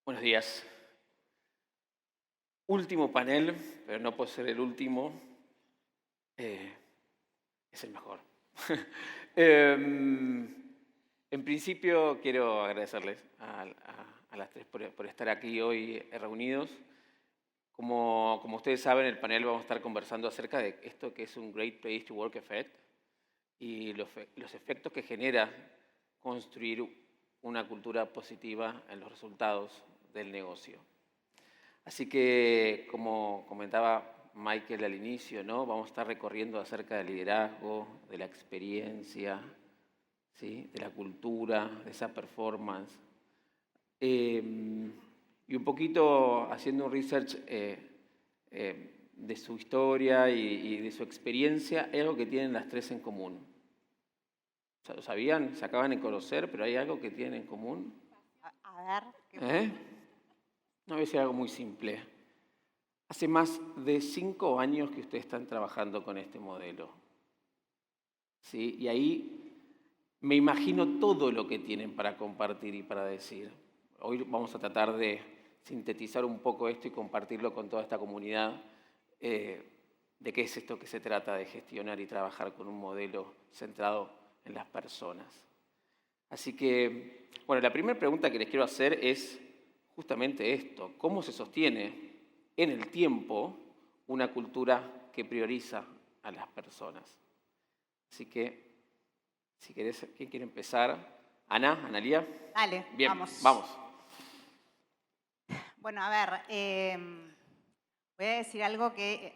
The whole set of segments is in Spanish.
Buenos días. Último panel, pero no por ser el último, es el mejor. En principio quiero agradecerles a las tres por estar aquí hoy reunidos. Como ustedes saben, en el panel vamos a estar conversando acerca de esto que es un Great Place to Work Effect y los efectos que genera construir una cultura positiva en los resultados del negocio. Así que, como comentaba Michael al inicio, ¿no? Vamos a estar recorriendo acerca del liderazgo, de la experiencia, ¿sí? De la cultura, de esa performance. Y un poquito haciendo un research de su historia y de su experiencia, hay algo que tienen las tres en común. ¿Lo sabían? Se acaban de conocer, pero hay algo que tienen en común. A ver. ¿Eh? No voy a decir algo muy simple. Hace más de 5 años que ustedes están trabajando con este modelo. ¿Sí? Y ahí me imagino todo lo que tienen para compartir y para decir. Hoy vamos a tratar de sintetizar un poco esto y compartirlo con toda esta comunidad de qué es esto que se trata de gestionar y trabajar con un modelo centrado en las personas. Así que, bueno, la primera pregunta que les quiero hacer es justamente esto. ¿Cómo se sostiene en el tiempo una cultura que prioriza a las personas? Así que, si querés, ¿quién quiere empezar? ¿Ana? ¿Analía? Dale, Bien, vamos. vamos. Bueno, a ver, voy a decir algo que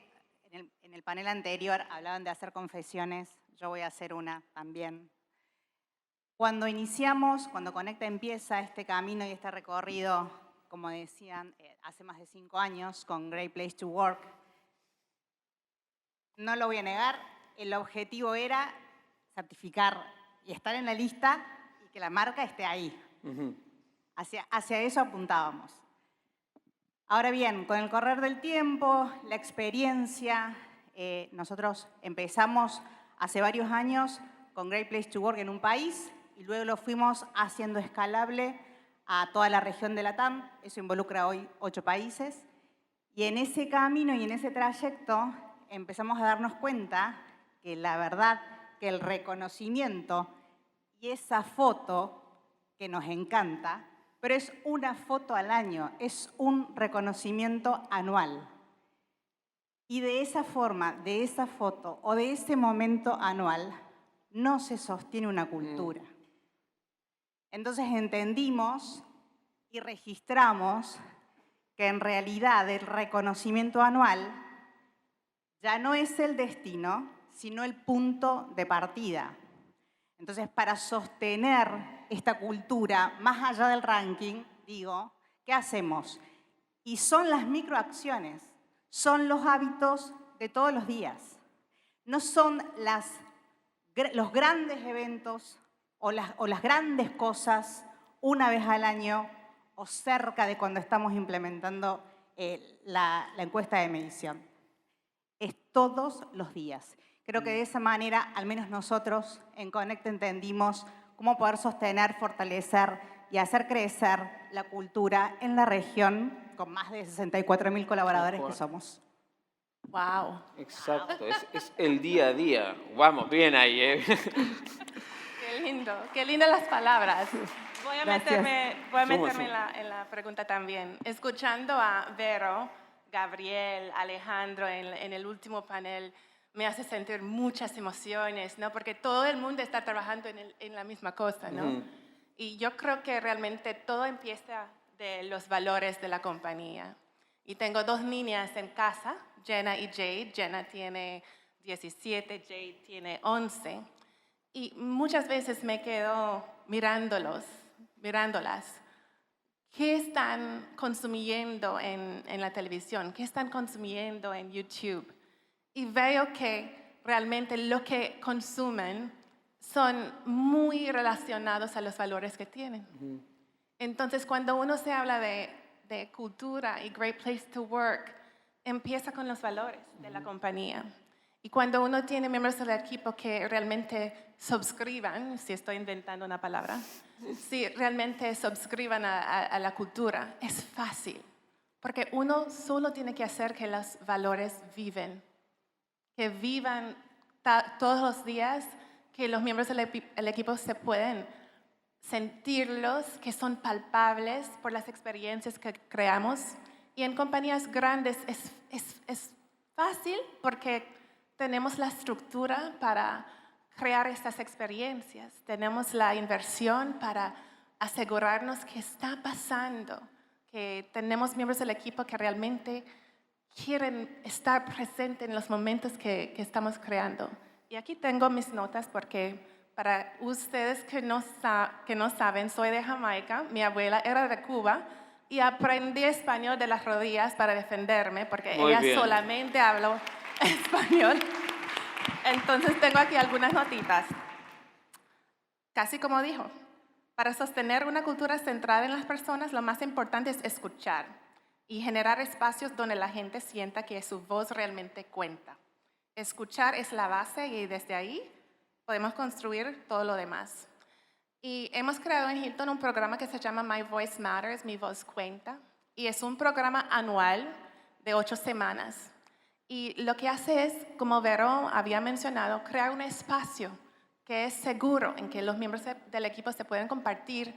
en el panel anterior hablaban de hacer confesiones, yo voy a hacer una también. Cuando iniciamos, cuando Conecta empieza este camino y este recorrido, como decían, hace más de 5 años con Great Place to Work, no lo voy a negar, el objetivo era certificar y estar en la lista y que la marca esté ahí. Hacia eso apuntábamos. Ahora bien, con el correr del tiempo, la experiencia, nosotros empezamos hace varios años con Great Place to Work en un país y luego lo fuimos haciendo escalable a toda la región de LATAM. Eso involucra hoy 8 países. Y en ese camino y en ese trayecto empezamos a darnos cuenta que la verdad, que el reconocimiento y esa foto que nos encanta, pero es una foto al año, es un reconocimiento anual. Y de esa forma, de esa foto o de ese momento anual, no se sostiene una cultura. Entonces entendimos y registramos que en realidad el reconocimiento anual ya no es el destino, sino el punto de partida. Entonces, para sostener esta cultura, más allá del ranking, digo, ¿qué hacemos? Y son las microacciones, son los hábitos de todos los días. No son los grandes eventos o las grandes cosas una vez al año o cerca de cuando estamos implementando la encuesta de medición. Es todos los días. Creo que de esa manera, al menos nosotros en Conecta entendimos cómo poder sostener, fortalecer y hacer crecer la cultura en la región con más de 64.000 colaboradores que somos. Wow. Exacto, es el día a día. Vamos, bien ahí, ¿eh? Qué lindas las palabras. Voy a Gracias. meterme en la pregunta también. Escuchando a Vero, Gabriel, Alejandro en el último panel, me hace sentir muchas emociones, ¿no? Porque todo el mundo está trabajando en la misma cosa, ¿no? Y yo creo que realmente todo empieza de los valores de la compañía. Y tengo 2 niñas en casa, Jenna y Jade. Jenna tiene 17, Jade tiene 11. Y muchas veces me quedo mirándolas. ¿Qué están consumiendo en la televisión? ¿Qué están consumiendo en YouTube? Y veo que realmente lo que consumen son muy relacionados a los valores que tienen. Entonces, cuando uno se habla de cultura y Great Place to Work, empieza con los valores de la compañía. Y cuando uno tiene miembros del equipo que realmente suscriban, si estoy inventando una palabra, si realmente suscriban a la cultura, es fácil. Porque uno solo tiene que hacer que los valores viven, que vivan todos los días, que los miembros del equipo se pueden sentirlos, que son palpables por las experiencias que creamos. Y en compañías grandes es fácil porque tenemos la estructura para crear estas experiencias, tenemos la inversión para asegurarnos que está pasando, que tenemos miembros del equipo que realmente quieren estar presentes en los momentos que estamos creando. Y aquí tengo mis notas porque para ustedes que no saben, soy de Jamaica, mi abuela era de Cuba y aprendí español de las rodillas para defenderme porque Muy ella bien. solamente habló español. Entonces tengo aquí algunas notitas. Casi como dijo, para sostener una cultura centrada en las personas, lo más importante es escuchar y generar espacios donde la gente sienta que su voz realmente cuenta. Escuchar es la base y desde ahí podemos construir todo lo demás. Y hemos creado en Hilton un programa que se llama My Voice Matters, Mi Voz Cuenta, y es un programa anual de 8 semanas. Y lo que hace es, como Vero había mencionado, crear un espacio que es seguro, en que los miembros del equipo se pueden compartir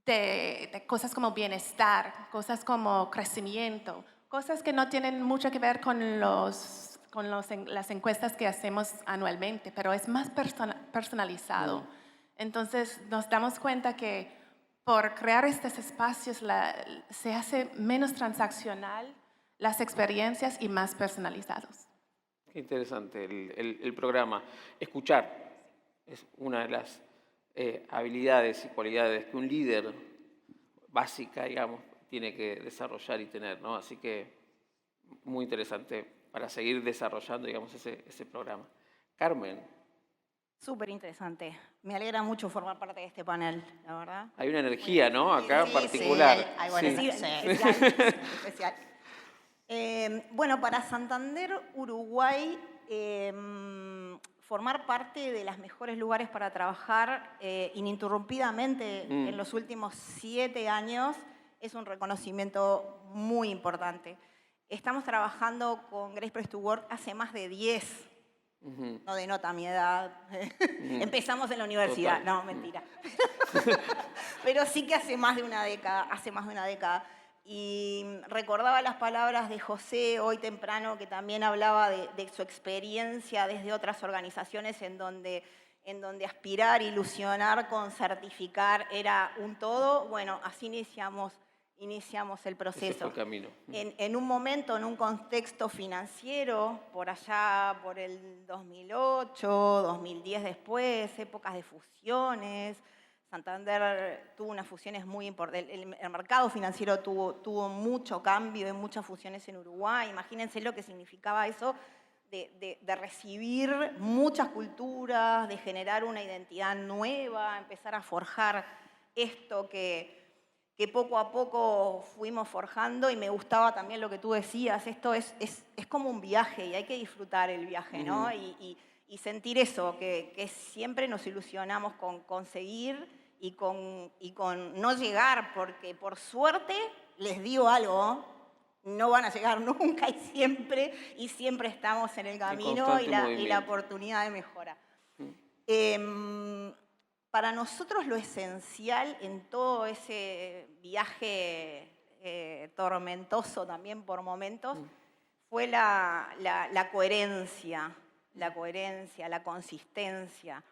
de cosas como bienestar, cosas como crecimiento, cosas que no tienen mucho que ver con las encuestas que hacemos anualmente, pero es más personalizado. Entonces nos damos cuenta que por crear estos espacios se hace menos transaccional las experiencias y más personalizados. Qué interesante el programa. Escuchar es una de las habilidades y cualidades que un líder básica, digamos, tiene que desarrollar y tener, ¿no? Así que muy interesante para seguir desarrollando, digamos, ese programa. Carmen. Súper interesante. Me alegra mucho formar parte de este panel, la verdad. Hay una energía, ¿no? Acá Sí, particular. Sí, hay buena Sí. energía, especial. Bueno, para Santander, Uruguay, formar parte de los mejores lugares para trabajar ininterrumpidamente en los últimos 7 años es un reconocimiento muy importante. Estamos trabajando con Great Place to Work hace más de 10. No denota mi edad. Empezamos en la universidad. Total. No, mentira. Pero sí que hace más de una década. Y recordaba las palabras de José hoy temprano, que también hablaba de su experiencia desde otras organizaciones en donde aspirar, ilusionar con certificar era un todo. Bueno, así iniciamos el proceso. Ese fue el camino. En un momento, en un contexto financiero, por allá, por el 2008, 2010 después, épocas de fusiones. Santander tuvo unas fusiones muy importantes. El mercado financiero tuvo mucho cambio y muchas fusiones en Uruguay. Imagínense lo que significaba eso de recibir muchas culturas, de generar una identidad nueva, empezar a forjar esto que poco a poco fuimos forjando. Y me gustaba también lo que tú decías, esto es como un viaje y hay que disfrutar el viaje, ¿no? Y sentir eso, que siempre nos ilusionamos con conseguir y con no llegar, porque por suerte, les digo algo, no van a llegar nunca y siempre estamos en el camino y la oportunidad de mejora. Para nosotros lo esencial en todo ese viaje tormentoso también por momentos fue la coherencia, la consistencia.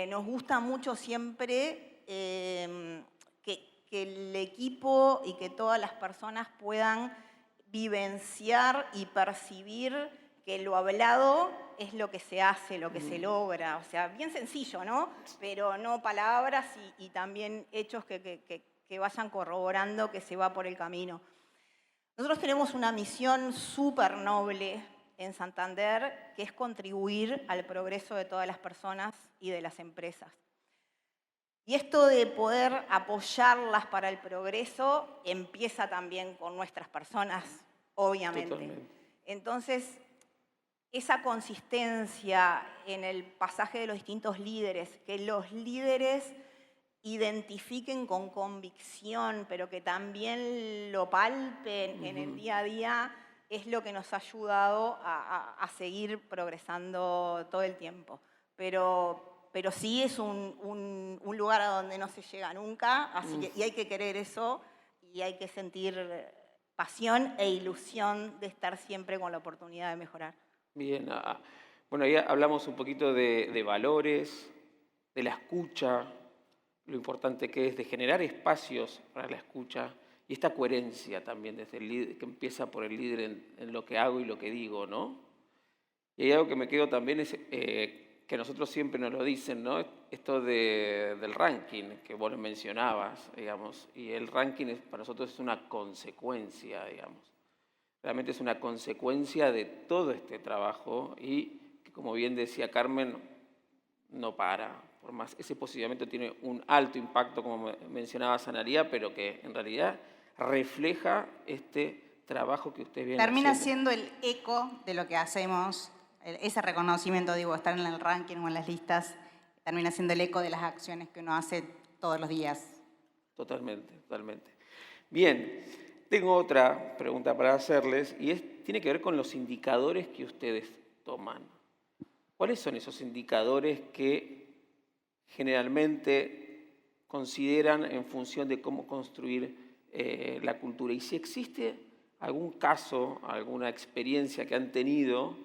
Nos gusta mucho siempre que el equipo y que todas las personas puedan vivenciar y percibir que lo hablado es lo que se hace, lo que se logra. O sea, bien sencillo, ¿no? Pero no palabras y también hechos que vayan corroborando que se va por el camino. Nosotros tenemos una misión súper noble en Santander, que es contribuir al progreso de todas las personas y de las empresas. Y esto de poder apoyarlas para el progreso empieza también con nuestras personas, obviamente. Totalmente. Entonces, esa consistencia en el pasaje de los distintos líderes, que los líderes identifiquen con convicción, pero que también lo palpen en el día a día, es lo que nos ha ayudado a seguir progresando todo el tiempo. Pero sí es un lugar a donde no se llega nunca, así que, y hay que querer eso, y hay que sentir pasión e ilusión de estar siempre con la oportunidad de mejorar. Bien, bueno, ahí hablamos un poquito de valores, de la escucha, lo importante que es de generar espacios para la escucha y esta coherencia también desde el líder, que empieza por el líder en lo que hago y lo que digo, ¿no? Y hay algo que me quedo también es que nosotros siempre nos lo dicen, ¿no? Esto del ranking que vos mencionabas, digamos, y el ranking para nosotros es una consecuencia, digamos. Realmente es una consecuencia de todo este trabajo y que, como bien decía Carmen, no para. Por más, ese posicionamiento tiene un alto impacto, como mencionaba Sanaría, pero que en realidad refleja este trabajo que ustedes vienen Termina haciendo. siendo el eco de lo que hacemos, ese reconocimiento, digo, estar en el ranking o en las listas, termina siendo el eco de las acciones que uno hace todos los días. Totalmente, totalmente. Bien, tengo otra pregunta para hacerles y tiene que ver con los indicadores que ustedes toman. ¿Cuáles son esos indicadores que generalmente consideran en función de cómo construir la cultura? Y si existe algún caso, alguna experiencia que han tenido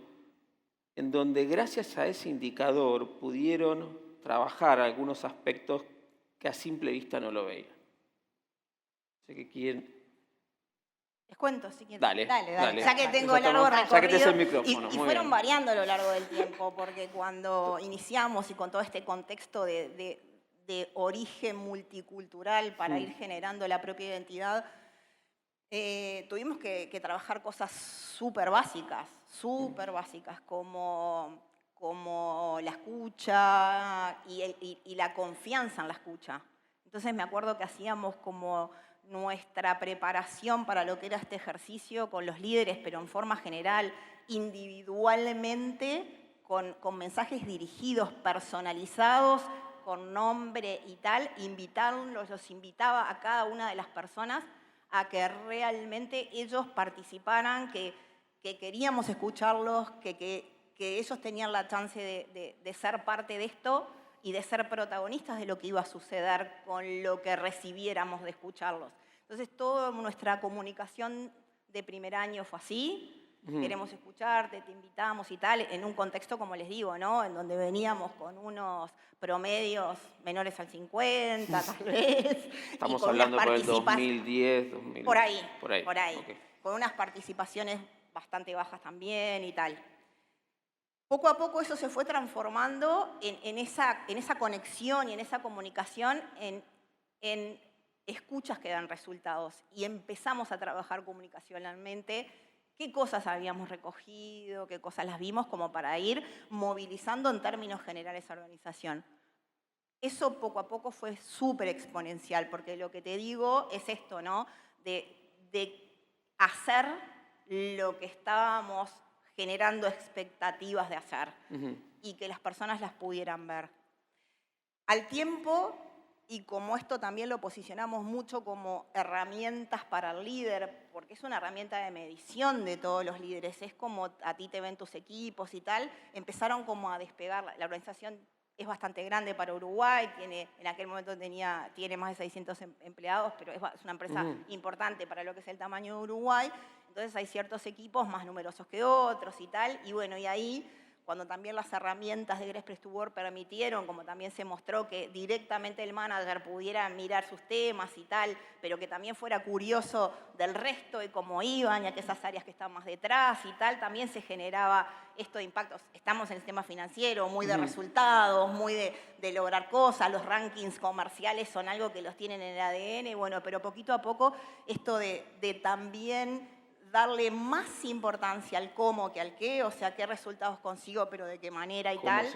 en donde gracias a ese indicador pudieron trabajar algunos aspectos que a simple vista no lo veían. Sé que quieren... Les cuento, si quieren. Dale. Ya que tengo largo recorrido. Ya que te es el micrófono. Y muy fueron bien. variando a lo largo del tiempo, porque cuando iniciamos y con todo este contexto de origen multicultural para ir generando la propia identidad, tuvimos que trabajar cosas súper básicas, como la escucha y la confianza en la escucha. Entonces me acuerdo que hacíamos como nuestra preparación para lo que era este ejercicio con los líderes, pero en forma general, individualmente, con mensajes dirigidos, personalizados, con nombre y tal, los invitaba a cada una de las personas a que realmente ellos participaran, que queríamos escucharlos, que ellos tenían la chance de ser parte de esto y de ser protagonistas de lo que iba a suceder con lo que recibiéramos de escucharlos. Entonces, toda nuestra comunicación de primer año fue así. Queremos escucharte, te invitamos y tal, en un contexto, como les digo, ¿no? En donde veníamos con unos promedios menores al 50, tal vez. Estamos hablando por el 2010, 2000. Por ahí. Okay. Con unas participaciones bastante bajas también y tal. Poco a poco eso se fue transformando en esa conexión y en esa comunicación en escuchas que dan resultados. Y empezamos a trabajar comunicacionalmente qué cosas habíamos recogido, qué cosas las vimos, como para ir movilizando en términos generales a la organización. Eso poco a poco fue súper exponencial, porque lo que te digo es esto, ¿no? De hacer lo que estábamos generando expectativas de hacer y que las personas las pudieran ver. Al tiempo, y como esto también lo posicionamos mucho como herramientas para el líder, porque es una herramienta de medición de todos los líderes, es como a ti te ven tus equipos y tal, empezaron como a despegar. La organización es bastante grande para Uruguay, en aquel momento tiene más de 600 empleados, pero es una empresa importante para lo que es el tamaño de Uruguay. Entonces hay ciertos equipos más numerosos que otros y tal, y bueno, y ahí, cuando también las herramientas de Great Place to Work permitieron, como también se mostró que directamente el manager pudiera mirar sus temas y tal, pero que también fuera curioso del resto de cómo iban, ya que esas áreas que están más detrás y tal, también se generaba esto de impactos. Estamos en el sistema financiero, muy de resultados, muy de lograr cosas, los rankings comerciales son algo que los tienen en el ADN, bueno, pero poquito a poco esto de también darle más importancia al cómo que al qué, o sea, qué resultados consigo, pero de qué manera y tal,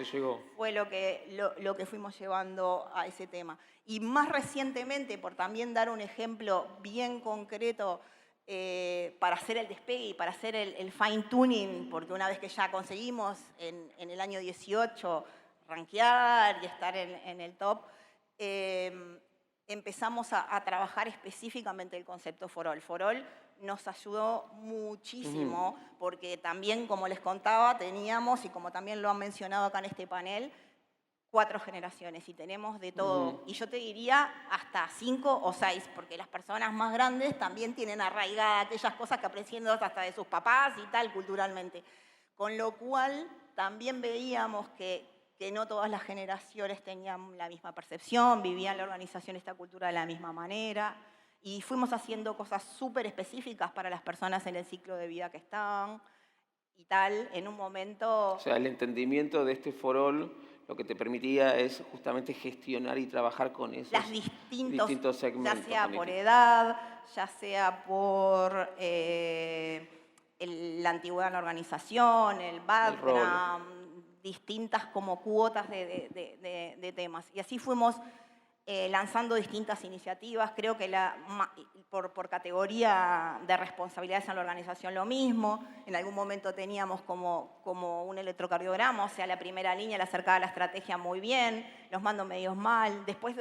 fue lo que fuimos llevando a ese tema. Y más recientemente, por también dar un ejemplo bien concreto, para hacer el despegue y para hacer el fine tuning, porque una vez que ya conseguimos en el año 18 rankear y estar en el top, empezamos a trabajar específicamente el concepto For All. For All nos ayudó muchísimo porque también, como les contaba, teníamos, y como también lo han mencionado acá en este panel, 4 generaciones y tenemos de todo. Y yo te diría hasta 5 o 6, porque las personas más grandes también tienen arraigadas aquellas cosas que aprendieron hasta de sus papás y tal, culturalmente. Con lo cual también veíamos que no todas las generaciones tenían la misma percepción, vivían la organización, esta cultura de la misma manera. Y fuimos haciendo cosas súper específicas para las personas en el ciclo de vida que estaban y tal, en un momento... O sea, el entendimiento de este For All lo que te permitía es justamente gestionar y trabajar con esos distintos segmentos. Ya sea por edad, ya sea por la antigüedad en la organización, el background, distintas como cuotas de temas. Y así fuimos lanzando distintas iniciativas. Creo que por categoría de responsabilidades en la organización lo mismo. En algún momento teníamos como un electrocardiograma, o sea, la primera línea la acercaba a la estrategia muy bien, los mandos medios mal, después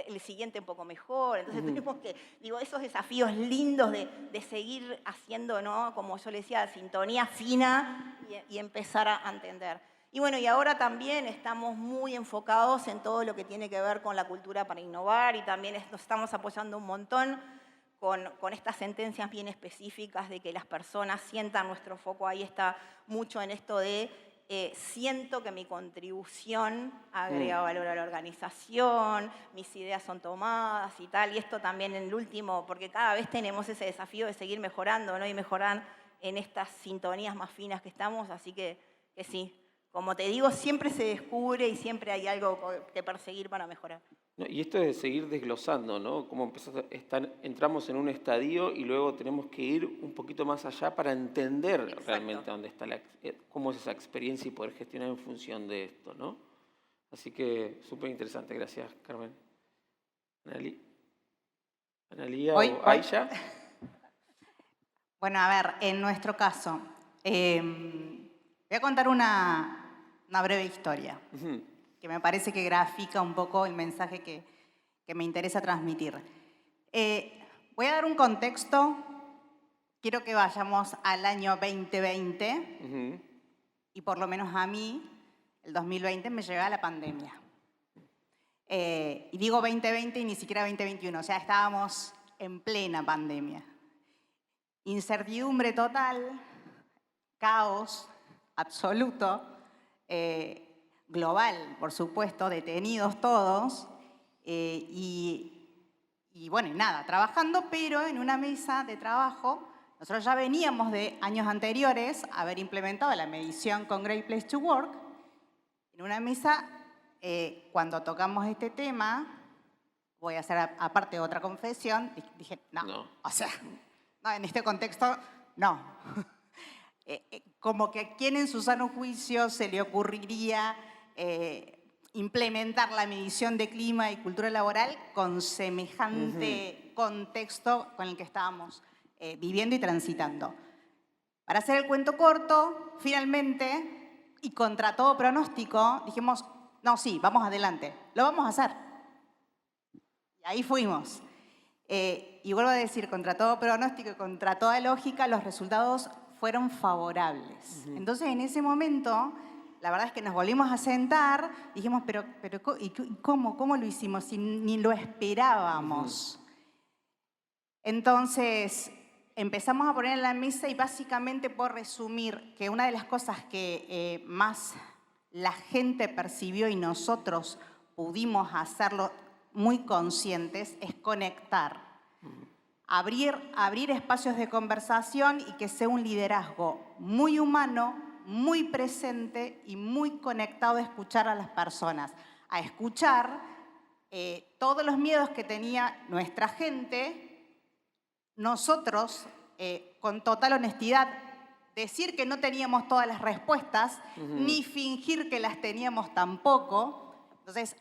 el siguiente un poco mejor. Entonces tuvimos que, esos desafíos lindos de seguir haciendo, ¿no? Como yo le decía, sintonía fina y empezar a entender. Y bueno, y ahora también estamos muy enfocados en todo lo que tiene que ver con la cultura para innovar y también nos estamos apoyando un montón con estas sentencias bien específicas de que las personas sientan nuestro foco. Ahí está mucho en esto de siento que mi contribución agrega valor a la organización, mis ideas son tomadas y tal. Y esto también en el último, porque cada vez tenemos ese desafío de seguir mejorando, ¿no? Y mejorar en estas sintonías más finas que estamos, así que sí. Como te digo, siempre se descubre y siempre hay algo que perseguir para mejorar. No, y esto es de seguir desglosando, ¿no? Como entramos en un estadio y luego tenemos que ir un poquito más allá para entender realmente dónde está cómo es esa experiencia y poder gestionar en función de esto, ¿no? Así que súper interesante. Gracias, Carmen. ¿Analía o Aisha? Bueno, a ver, en nuestro caso, voy a contar una breve historia que me parece que grafica un poco el mensaje que me interesa transmitir. Voy a dar un contexto. Quiero que vayamos al año 2020 y por lo menos a mí, el 2020 me llega la pandemia. Y digo 2020 y ni siquiera 2021, o sea, estábamos en plena pandemia. Incertidumbre total, caos absoluto, global, por supuesto, detenidos todos, y bueno, y nada, trabajando, pero en una mesa de trabajo, nosotros ya veníamos de años anteriores haber implementado la medición con Great Place to Work. En una mesa, cuando tocamos este tema, voy a hacer aparte otra confesión, dije, no, o sea, no, en este contexto, no. Como que a quién en su sano juicio se le ocurriría implementar la medición de clima y cultura laboral con semejante contexto con el que estábamos viviendo y transitando. Para hacer el cuento corto, finalmente, y contra todo pronóstico, dijimos, no, sí, vamos adelante, lo vamos a hacer. Y ahí fuimos. Y vuelvo a decir, contra todo pronóstico y contra toda lógica, los resultados fueron favorables. Entonces, en ese momento, la verdad es que nos volvimos a sentar, dijimos, pero ¿y cómo lo hicimos? Si ni lo esperábamos. Entonces, empezamos a poner en la mesa y básicamente puedo resumir que una de las cosas que más la gente percibió y nosotros pudimos hacerlo muy conscientes es conectar. Abrir espacios de conversación y que sea un liderazgo muy humano, muy presente y muy conectado a escuchar a las personas, a escuchar todos los miedos que tenía nuestra gente, nosotros, con total honestidad, decir que no teníamos todas las respuestas, ni fingir que las teníamos tampoco. Entonces,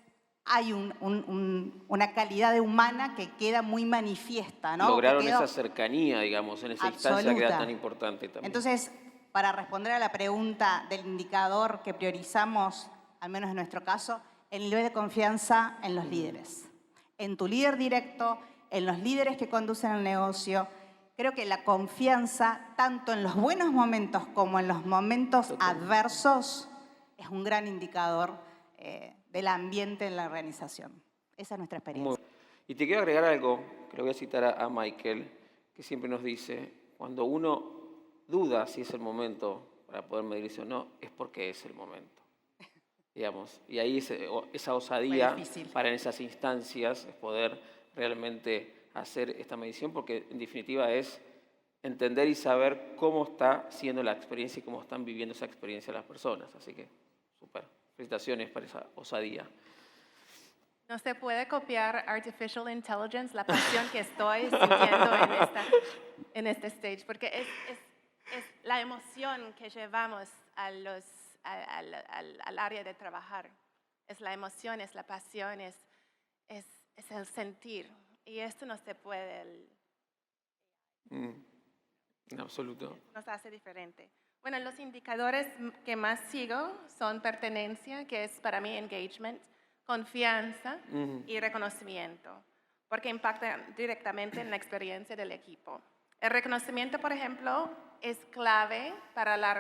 hay una calidad humana que queda muy manifiesta, ¿no? Lograron esa cercanía, digamos, en esa instancia que era tan importante también. Entonces, para responder a la pregunta del indicador que priorizamos, al menos en nuestro caso, el nivel de confianza en los líderes. En tu líder directo, en los líderes que conducen el negocio. Creo que la confianza, tanto en los buenos momentos como en los momentos adversos, es un gran indicador del ambiente en la organización. Esa es nuestra experiencia. Y te quiero agregar algo, que lo voy a citar a Michael, que siempre nos dice, cuando uno duda si es el momento para poder medirse o no, es porque es el momento. Digamos, y ahí esa osadía para en esas instancias es poder realmente hacer esta medición, porque en definitiva es entender y saber cómo está siendo la experiencia y cómo están viviendo esa experiencia las personas. Así que, súper. Felicitaciones por esa osadía. No se puede copiar Artificial Intelligence, la pasión que estoy sintiendo en este stage, porque es la emoción que llevamos al área de trabajar. Es la emoción, es la pasión, es el sentir. Y esto no se puede... En absoluto. Nos hace diferente. Bueno, los indicadores que más sigo son pertenencia, que es para mí engagement, confianza y reconocimiento, porque impactan directamente en la experiencia del equipo. El reconocimiento, por ejemplo, es clave para la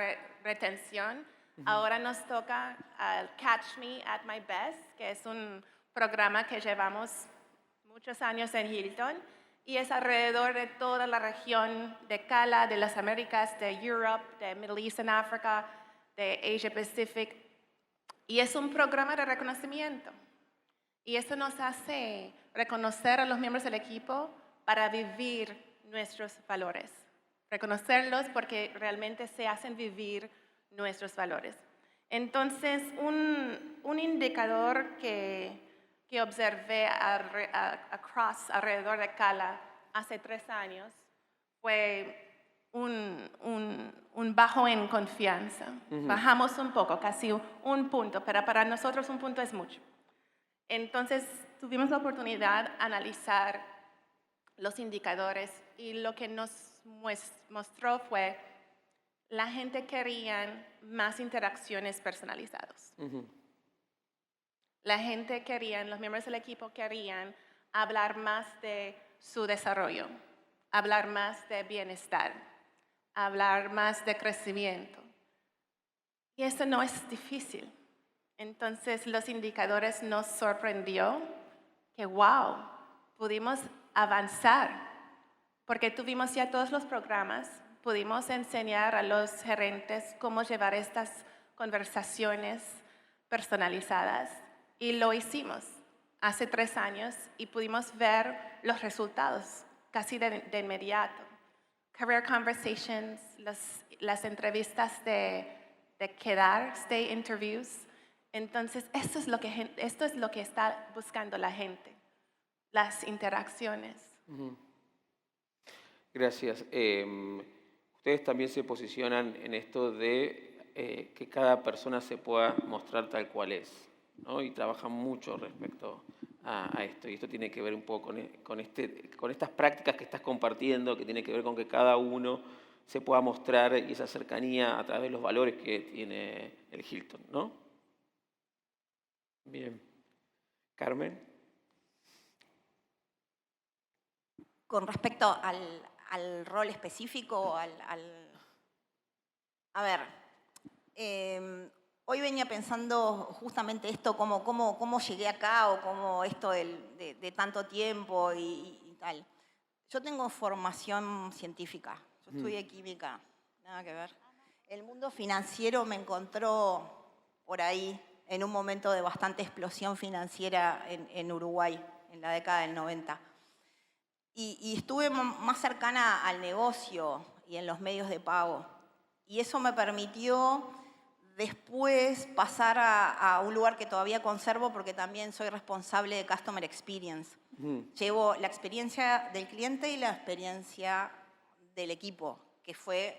retención. Ahora nos toca el Catch Me at My Best, que es un programa que llevamos muchos años en Hilton, y es alrededor de toda la región de CALA, de las Américas, de Europe, de Middle East and Africa, de Asia Pacific. Y es un programa de reconocimiento. Y eso nos hace reconocer a los miembros del equipo para vivir nuestros valores. Reconocerlos porque realmente se hacen vivir nuestros valores. Entonces, un indicador que observé alrededor de CALA hace 3 años fue un bajo en confianza. Bajamos un poco, casi un punto, pero para nosotros un punto es mucho. Entonces tuvimos la oportunidad de analizar los indicadores y lo que nos mostró fue la gente quería más interacciones personalizadas. La gente los miembros del equipo querían hablar más de su desarrollo, hablar más de bienestar, hablar más de crecimiento. Y eso no es difícil. Entonces los indicadores nos sorprendió que, wow, pudimos avanzar, porque tuvimos ya todos los programas, pudimos enseñar a los gerentes cómo llevar estas conversaciones personalizadas. Y lo hicimos hace 3 años y pudimos ver los resultados casi de inmediato. Career conversations, las entrevistas de quedar, stay interviews. Entonces, esto es lo que está buscando la gente, las interacciones. Gracias. Ustedes también se posicionan en esto de que cada persona se pueda mostrar tal cual es, ¿no? Y trabajan mucho respecto a esto. Y esto tiene que ver un poco con estas prácticas que estás compartiendo, que tiene que ver con que cada uno se pueda mostrar y esa cercanía a través de los valores que tiene el Hilton, ¿no? Bien. Carmen. Con respecto al rol específico, a ver, hoy venía pensando justamente esto, cómo llegué acá o cómo esto de tanto tiempo y tal. Yo tengo formación científica, yo estudié química, nada que ver. El mundo financiero me encontró por ahí en un momento de bastante explosión financiera en Uruguay, en la década del 90. Y estuve más cercana al negocio y en los medios de pago. Y eso me permitió después pasar a un lugar que todavía conservo porque también soy responsable de Customer Experience. Llevo la experiencia del cliente y la experiencia del equipo, que fue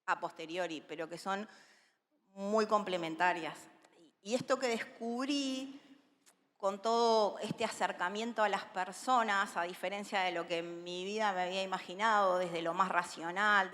a posteriori, pero que son muy complementarias. Y esto que descubrí con todo este acercamiento a las personas, a diferencia de lo que en mi vida me había imaginado, desde lo más racional,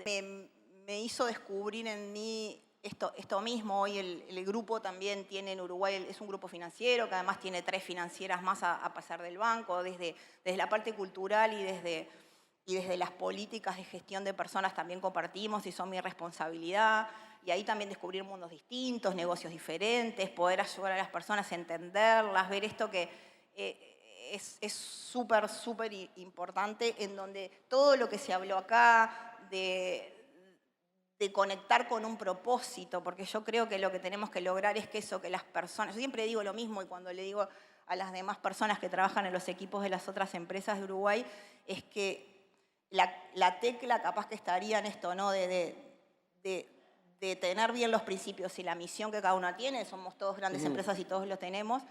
me hizo descubrir en mí esto mismo. Hoy el grupo también tiene en Uruguay, es un grupo financiero que además tiene 3 financieras más a pasar del banco, desde la parte cultural y desde las políticas de gestión de personas también compartimos y son mi responsabilidad. Y ahí también descubrir mundos distintos, negocios diferentes, poder ayudar a las personas a entenderlas, ver esto que es súper, súper importante, en donde todo lo que se habló acá de conectar con un propósito, porque yo creo que lo que tenemos que lograr es que eso, que las personas, yo siempre digo lo mismo y cuando le digo a las demás personas que trabajan en los equipos de las otras empresas de Uruguay, es que la tecla capaz que estaría en esto, ¿no? De tener bien los principios y la misión que cada uno tiene, somos todos grandes empresas y todos lo tenemos,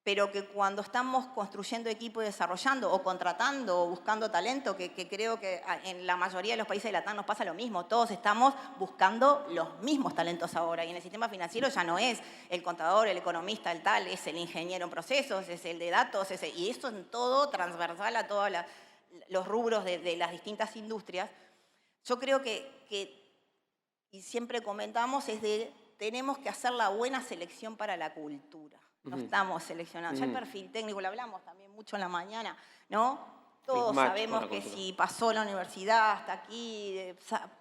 pero que cuando estamos construyendo equipo y desarrollando o contratando o buscando talento, que creo que en la mayoría de los países de Latam nos pasa lo mismo, todos estamos buscando los mismos talentos ahora y en el sistema financiero ya no es el contador, el economista, el tal, es el ingeniero en procesos, es el de datos, y esto en todo transversal a todos los rubros de las distintas industrias. Yo creo que y siempre comentamos, tenemos que hacer la buena selección para la cultura. No estamos seleccionando. Ya el perfil técnico, lo hablamos también mucho en la mañana, ¿no? Todos sabemos que si pasó la universidad hasta aquí,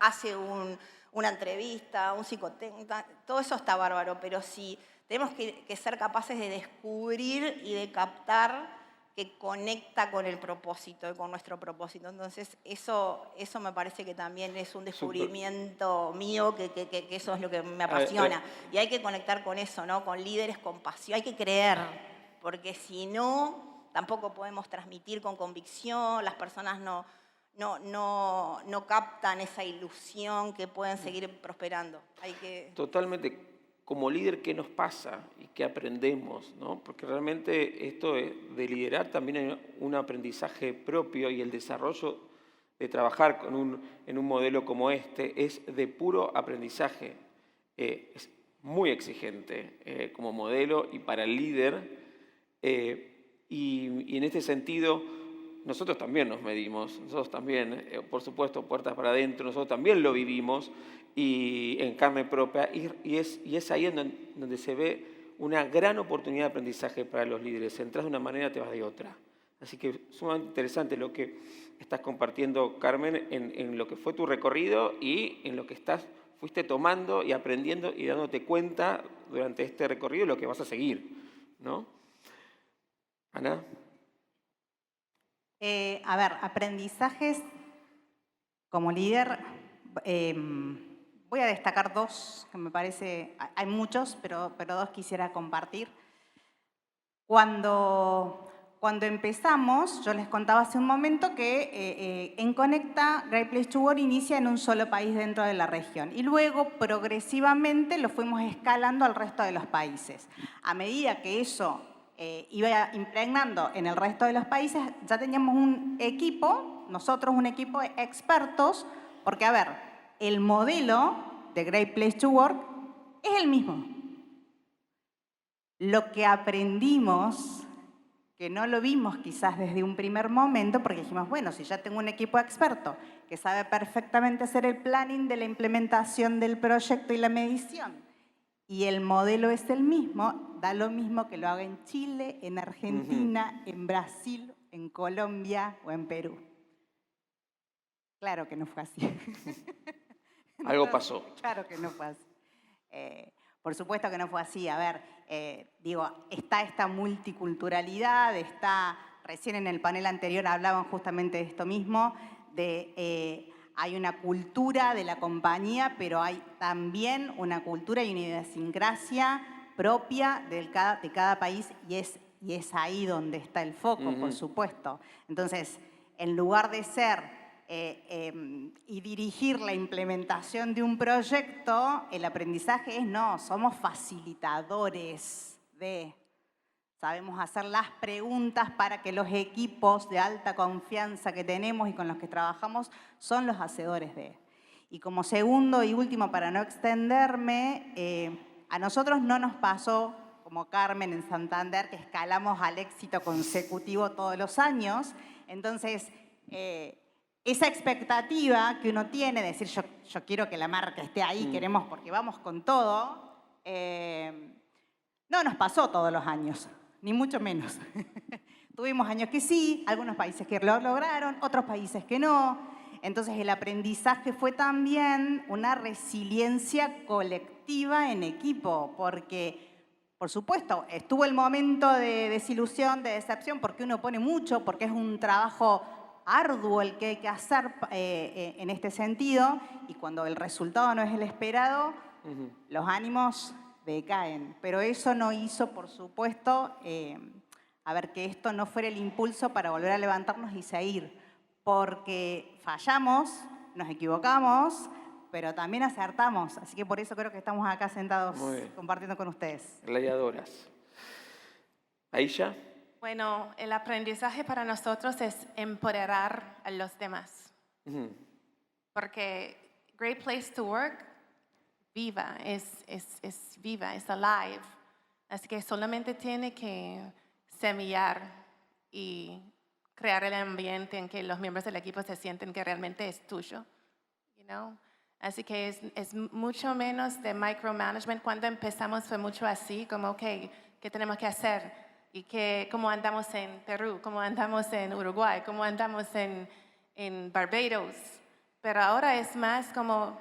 hace una entrevista, un psicotécnico, todo eso está bárbaro, pero sí tenemos que ser capaces de descubrir y de captar que conecta con el propósito, con nuestro propósito. Entonces, eso me parece que también es un descubrimiento mío, que eso es lo que me apasiona. Y hay que conectar con eso, ¿no? Con líderes con pasión. Hay que creer, porque si no, tampoco podemos transmitir con convicción, las personas no captan esa ilusión que pueden seguir prosperando. Totalmente. Como líder, ¿qué nos pasa y qué aprendemos? ¿No? Porque realmente esto de liderar también es un aprendizaje propio y el desarrollo de trabajar en un modelo como este es de puro aprendizaje. Es muy exigente como modelo y para el líder. Y en este sentido, nosotros también nos medimos, nosotros también, por supuesto, puertas para adentro, nosotros también lo vivimos y en carne propia, y es ahí en donde se ve una gran oportunidad de aprendizaje para los líderes. Entras de una manera, te vas de otra. Así que sumamente interesante lo que estás compartiendo, Carmen, en lo que fue tu recorrido y en lo que fuiste tomando y aprendiendo y dándote cuenta durante este recorrido de lo que vas a seguir, ¿no? Ana. A ver, aprendizajes como líder, voy a destacar 2 que me parece, hay muchos, pero 2 quisiera compartir. Cuando empezamos, yo les contaba hace un momento que en Conecta, Great Place to Work inicia en un solo país dentro de la región y luego progresivamente lo fuimos escalando al resto de los países. A medida que eso iba impregnando en el resto de los países, ya teníamos un equipo, nosotros un equipo de expertos, porque a ver, el modelo de Great Place to Work es el mismo. Lo que aprendimos, que no lo vimos quizás desde un primer momento, porque dijimos, bueno, si ya tengo un equipo experto que sabe perfectamente hacer el planning de la implementación del proyecto y la medición, y el modelo es el mismo, da lo mismo que lo haga en Chile, en Argentina, en Brasil, en Colombia o en Perú. Claro que no fue así. Algo pasó. Claro que no fue así. Por supuesto que no fue así. A ver, está esta multiculturalidad, recién en el panel anterior hablaban justamente de esto mismo, hay una cultura de la compañía, pero hay también una cultura y una idiosincrasia propia de cada país y es ahí donde está el foco, por supuesto. Entonces, en lugar de ser y dirigir la implementación de un proyecto, el aprendizaje es somos facilitadores sabemos hacer las preguntas para que los equipos de alta confianza que tenemos y con los que trabajamos son los hacedores de. Y como segundo y último, para no extenderme, a nosotros no nos pasó como Carmen en Santander, que escalamos al éxito consecutivo todos los años. Entonces, esa expectativa que uno tiene de decir yo quiero que la marca esté ahí, queremos porque vamos con todo, no nos pasó todos los años, ni mucho menos. Tuvimos años que sí, algunos países que lo lograron, otros países que no. Entonces el aprendizaje fue también una resiliencia colectiva en equipo, porque, por supuesto, estuvo el momento de desilusión, de decepción, porque uno pone mucho, porque es un trabajo arduo el que hay que hacer en este sentido, y cuando el resultado no es el esperado, los ánimos decaen. Pero eso no hizo, por supuesto, que esto no fuera el impulso para volver a levantarnos y seguir, porque fallamos, nos equivocamos, pero también acertamos. Así que por eso creo que estamos acá sentados compartiendo con ustedes. Gladiadoras. Aisha. Bueno, el aprendizaje para nosotros es empoderar a los demás. Porque Great Place to Work, viva, es viva, es alive. Así que solamente tiene que semillar y crear el ambiente en que los miembros del equipo se sienten que realmente es tuyo. You know? Así que es mucho menos de micromanagement. Cuando empezamos fue mucho así, como, ok, ¿qué tenemos que hacer? ¿Y cómo andamos en Perú? ¿Cómo andamos en Uruguay? ¿Cómo andamos en Barbados? Pero ahora es más como,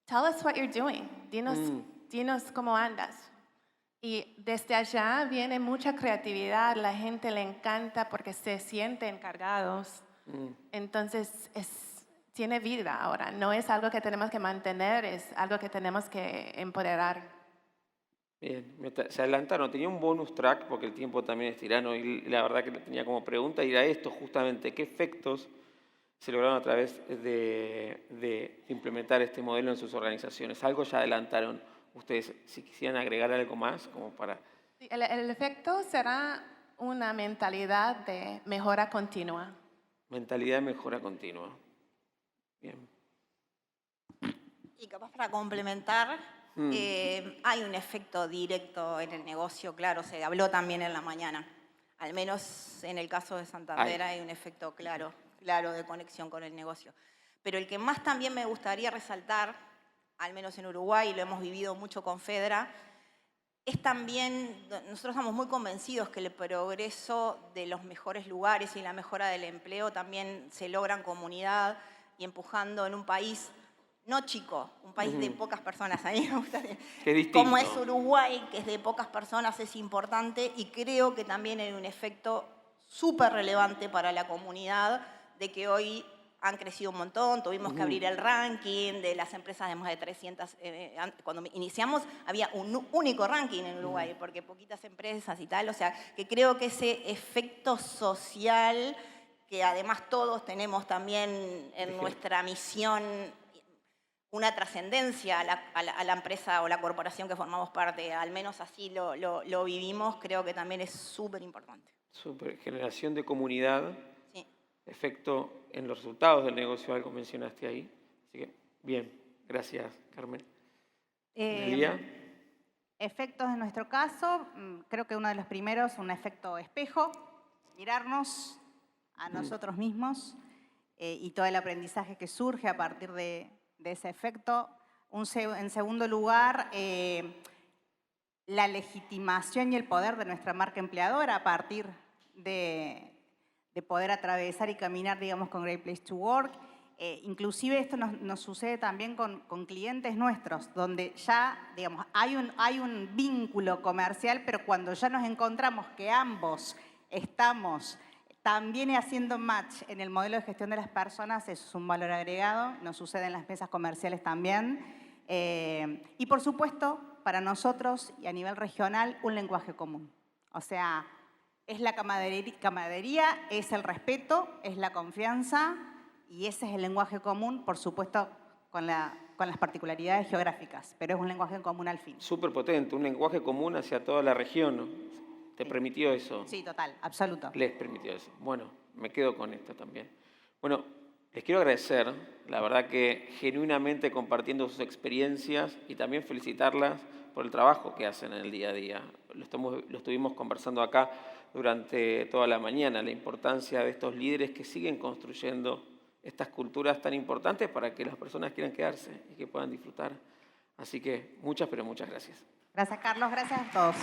tell us what you're doing. Dinos cómo andas. Y desde allá viene mucha creatividad, la gente le encanta porque se sienten cargados. Entonces, tiene vida ahora. No es algo que tenemos que mantener, es algo que tenemos que empoderar. Bien, se adelantaron. Tenía un bonus track porque el tiempo también es tirano y la verdad que tenía como pregunta y era esto justamente, ¿qué efectos se lograron a través de implementar este modelo en sus organizaciones? Algo ya adelantaron. Ustedes, si quisieran agregar algo más, como para... Sí, el efecto será una mentalidad de mejora continua. Mentalidad de mejora continua. Bien. Y capaz para complementar, hay un efecto directo en el negocio, claro, se habló también en la mañana. Al menos en el caso de Santander hay un efecto claro de conexión con el negocio. Pero el que más también me gustaría resaltar, al menos en Uruguay, y lo hemos vivido mucho con Fedra, es también, nosotros estamos muy convencidos que el progreso de los mejores lugares y la mejora del empleo también se logra en comunidad y empujando en un país no chico, un país de pocas personas. A mí me gustaría. Como es Uruguay, que es de pocas personas, es importante y creo que también hay un efecto súper relevante para la comunidad de que hoy han crecido un montón, tuvimos que abrir el ranking de las empresas de más de 300. Cuando iniciamos había un único ranking en Uruguay, porque poquitas empresas y tal. O sea, que creo que ese efecto social, que además todos tenemos también en nuestra misión una trascendencia a la empresa o la corporación que formamos parte, al menos así lo vivimos, creo que también es súper importante. Súper, generación de comunidad. Efecto en los resultados del negocio, algo mencionaste ahí. Así que, bien, gracias, Carmen. Efectos en nuestro caso, creo que uno de los primeros, un efecto espejo, mirarnos a nosotros mismos y todo el aprendizaje que surge a partir de ese efecto. En segundo lugar, la legitimación y el poder de nuestra marca empleadora a partir de poder atravesar y caminar, digamos, con Great Place to Work. Inclusive esto nos sucede también con clientes nuestros, donde ya, digamos, hay un vínculo comercial, pero cuando ya nos encontramos que ambos estamos también haciendo match en el modelo de gestión de las personas, eso es un valor agregado, nos sucede en las mesas comerciales también. Y por supuesto, para nosotros y a nivel regional, un lenguaje común. O sea, es la camaradería, es el respeto, es la confianza y ese es el lenguaje común, por supuesto, con las particularidades geográficas, pero es un lenguaje común al fin. Súper potente, un lenguaje común hacia toda la región. ¿Te permitió eso? Sí, total, absoluto. Les permitió eso. Bueno, me quedo con esto también. Bueno, les quiero agradecer, la verdad que genuinamente compartiendo sus experiencias y también felicitarlas por el trabajo que hacen en el día a día. Lo estuvimos conversando acá durante toda la mañana, la importancia de estos líderes que siguen construyendo estas culturas tan importantes para que las personas quieran quedarse y que puedan disfrutar. Así que muchas, pero muchas gracias. Gracias, Carlos. Gracias a todos.